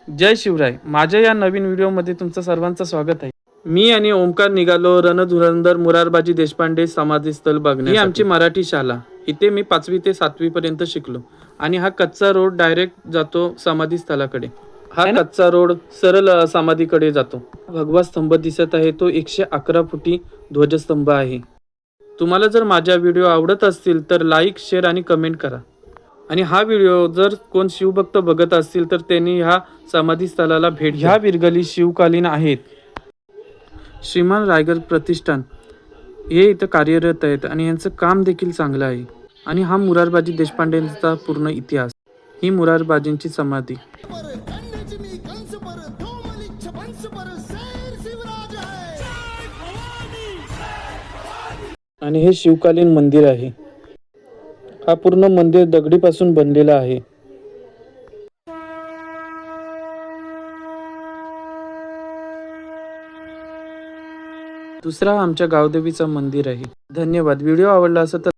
जय शिवराय. माझ्या या नवीन व्हिडिओमध्ये तुमचं सर्वांचं स्वागत आहे. मी आणि ओमकार निघालो रणधुरंधर मुरारबाजी देशपांडे समाधीस्थळ बघण्यासाठी. ही आमची मराठी शाळा. इथे मी 5वी ते 7वी पर्यंत शिकलो आणि हा कच्चा रोड डायरेक्ट जातो समाधीस्थळाकडे. हा कच्चा रोड सरळ समाधीकडे जातो. भगवा स्तंभ दिसत आहे तो 111 फुटी ध्वजस्तंभ आहे. तुम्हाला जर माझ्या व्हिडिओ आवडत असतील तर लाईक, शेअर आणि कमेंट करा. आणि हा व्हिडिओ जर कोण शिवभक्त बघत असतील तर त्यांनी ह्या समाधीस्थळाला भेट द्या. ह्या विरगली शिवकालीन आहेत. श्रीमान रायगड प्रतिष्ठान हे इथं कार्यरत आहेत आणि यांचं काम देखील चांगलं आहे. आणि हा मुरारबाजी देशपांडेंचा पूर्ण इतिहास. ही मुरारबाजींची समाधी. आणि हे शिवकालीन मंदिर आहे. हा पूर्ण मंदिर दगडीपासून बनलेला आहे. दुसरा आमच्या गावदेवीचं मंदिर आहे. धन्यवाद. व्हिडिओ आवडला असेल तर